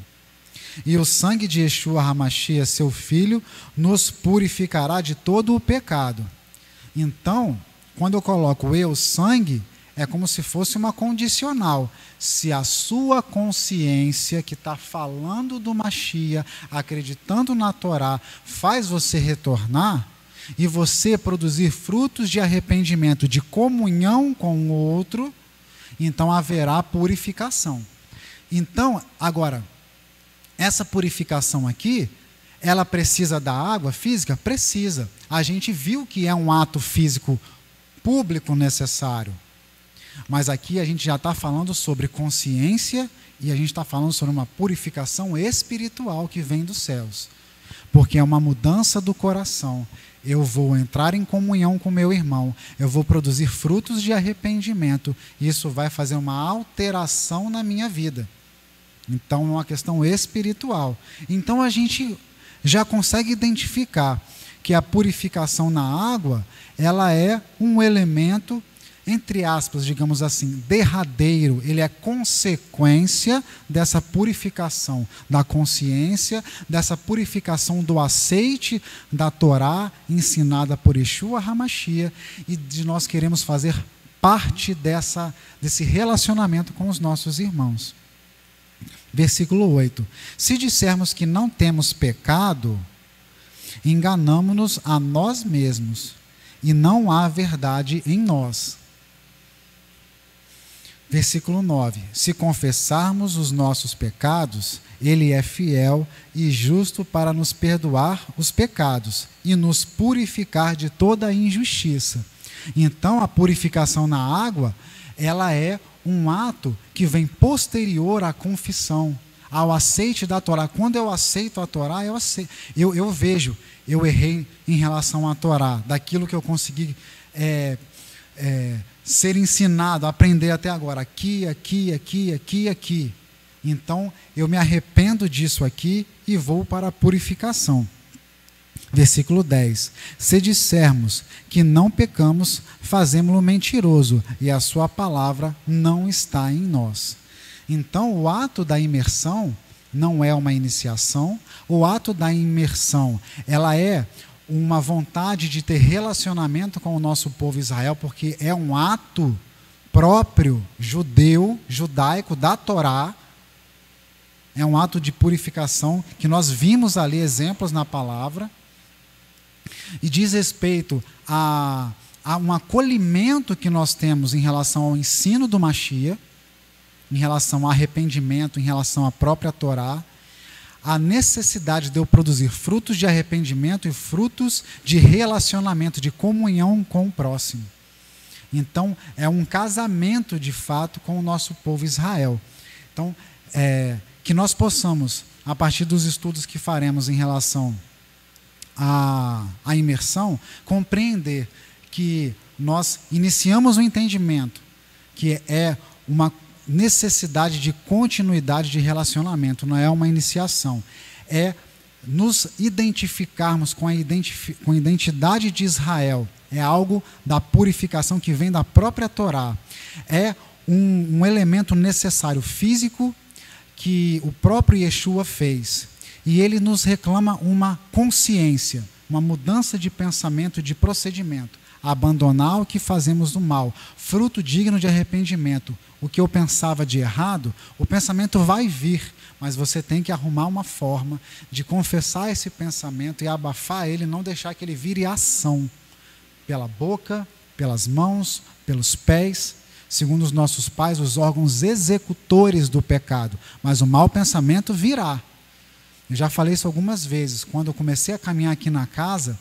E o sangue de Yeshua HaMashiach, seu Filho, nos purificará de todo o pecado. Então, quando eu coloco o sangue, é como se fosse uma condicional. Se a sua consciência, que está falando do Mashiach, acreditando na Torá, faz você retornar, e você produzir frutos de arrependimento, de comunhão com o outro, então haverá purificação. Então, agora, essa purificação aqui, ela precisa da água física? Precisa. A gente viu que é um ato físico público necessário. Mas aqui a gente já está falando sobre consciência e a gente está falando sobre uma purificação espiritual que vem dos céus. Porque é uma mudança do coração. Eu vou entrar em comunhão com meu irmão, eu vou produzir frutos de arrependimento, e isso vai fazer uma alteração na minha vida. Então é uma questão espiritual. Então a gente já consegue identificar que a purificação na água, ela é um elemento, entre aspas, digamos assim, derradeiro. Ele é consequência dessa purificação da consciência, dessa purificação do aceite da Torá ensinada por Yeshua HaMashiach, e de nós queremos fazer parte desse relacionamento com os nossos irmãos. Versículo 8. Se dissermos que não temos pecado, enganamo-nos a nós mesmos, e não há verdade em nós. Versículo 9. Se confessarmos os nossos pecados, Ele é fiel e justo para nos perdoar os pecados e nos purificar de toda a injustiça. Então, a purificação na água, ela é um ato que vem posterior à confissão, ao aceite da Torá. Quando eu aceito a Torá, eu vejo, eu errei em relação à Torá, daquilo que eu consegui ser ensinado, aprender até agora, aqui. Então, eu me arrependo disso aqui e vou para a purificação. Versículo 10. Se dissermos que não pecamos, fazemo-lo mentiroso, e a sua palavra não está em nós. Então, o ato da imersão não é uma iniciação. O ato da imersão, ela é uma vontade de ter relacionamento com o nosso povo Israel, porque é um ato próprio judaico da Torá. É um ato de purificação que nós vimos ali exemplos na palavra. E diz respeito a um acolhimento que nós temos em relação ao ensino do Mashiach, em relação ao arrependimento, em relação à própria Torá, a necessidade de eu produzir frutos de arrependimento e frutos de relacionamento, de comunhão com o próximo. Então, é um casamento de fato com o nosso povo Israel. Então, que nós possamos, a partir dos estudos que faremos em relação à imersão, compreender que nós iniciamos um entendimento que é uma necessidade de continuidade de relacionamento, não é uma iniciação. É nos identificarmos com a identidade de Israel. É algo da purificação que vem da própria Torá. É um elemento necessário físico que o próprio Yeshua fez. E ele nos reclama uma consciência, uma mudança de pensamento e de procedimento. Abandonar o que fazemos do mal, fruto digno de arrependimento. O que eu pensava de errado, o pensamento vai vir, mas você tem que arrumar uma forma de confessar esse pensamento e abafar ele, não deixar que ele vire ação. Pela boca, pelas mãos, pelos pés, segundo os nossos pais, os órgãos executores do pecado. Mas o mau pensamento virá. Eu já falei isso algumas vezes. Quando eu comecei a caminhar aqui na casa,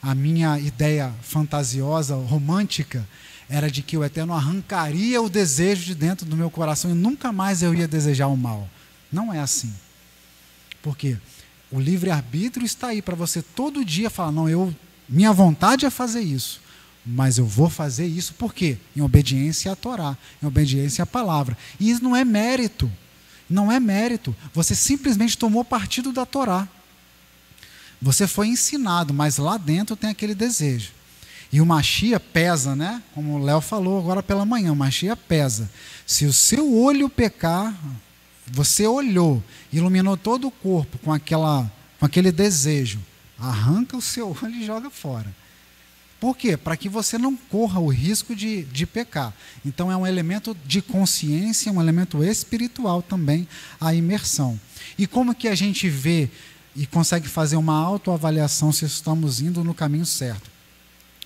a minha ideia fantasiosa, romântica, era de que o Eterno arrancaria o desejo de dentro do meu coração e nunca mais eu ia desejar o mal. Não é assim. Por quê? O livre-arbítrio está aí para você todo dia falar, não, minha vontade é fazer isso, mas eu vou fazer isso por quê? Em obediência à Torá, em obediência à palavra. E isso não é mérito. Não é mérito. Você simplesmente tomou partido da Torá. Você foi ensinado, mas lá dentro tem aquele desejo. E o Mashiach pesa, né? Como o Léo falou agora pela manhã, o Mashiach pesa. Se o seu olho pecar, você olhou, iluminou todo o corpo com aquele desejo, arranca o seu olho e joga fora. Por quê? Para que você não corra o risco de pecar. Então é um elemento de consciência, um elemento espiritual também, a imersão. E como que a gente vê e consegue fazer uma autoavaliação se estamos indo no caminho certo.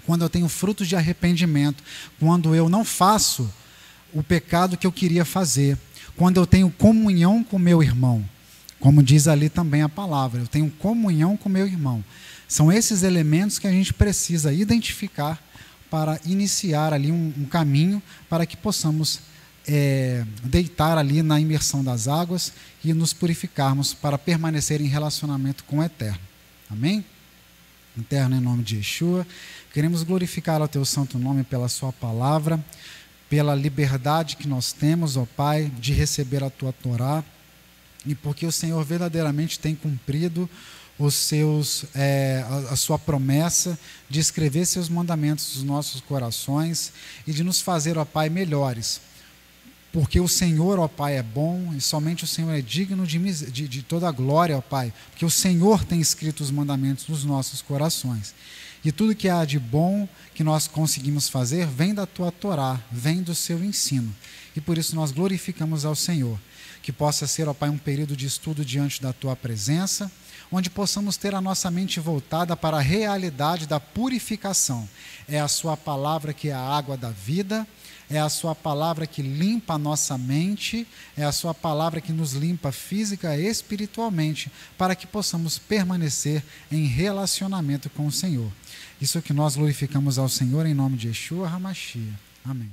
Quando eu tenho frutos de arrependimento, quando eu não faço o pecado que eu queria fazer, quando eu tenho comunhão com meu irmão, como diz ali também a palavra, eu tenho comunhão com meu irmão. São esses elementos que a gente precisa identificar para iniciar ali um caminho para que possamos deitar ali na imersão das águas e nos purificarmos para permanecer em relacionamento com o Eterno. Amém? Eterno, em nome de Yeshua, queremos glorificar o Teu santo nome pela Sua palavra, pela liberdade que nós temos, ó Pai, de receber a Tua Torá, e porque o Senhor verdadeiramente tem cumprido a sua promessa de escrever seus mandamentos nos nossos corações e de nos fazer, ó Pai, melhores. Porque o Senhor, ó Pai, é bom e somente o Senhor é digno de toda a glória, ó Pai, porque o Senhor tem escrito os mandamentos nos nossos corações. E tudo que há de bom que nós conseguimos fazer vem da Tua Torá, vem do Seu ensino. E por isso nós glorificamos ao Senhor. Que possa ser, ó Pai, um período de estudo diante da Tua presença, onde possamos ter a nossa mente voltada para a realidade da purificação. É a Sua palavra que é a água da vida, é a Sua palavra que limpa a nossa mente, é a Sua palavra que nos limpa física e espiritualmente, para que possamos permanecer em relacionamento com o Senhor. Isso que nós glorificamos ao Senhor em nome de Yeshua HaMashiach. Amém.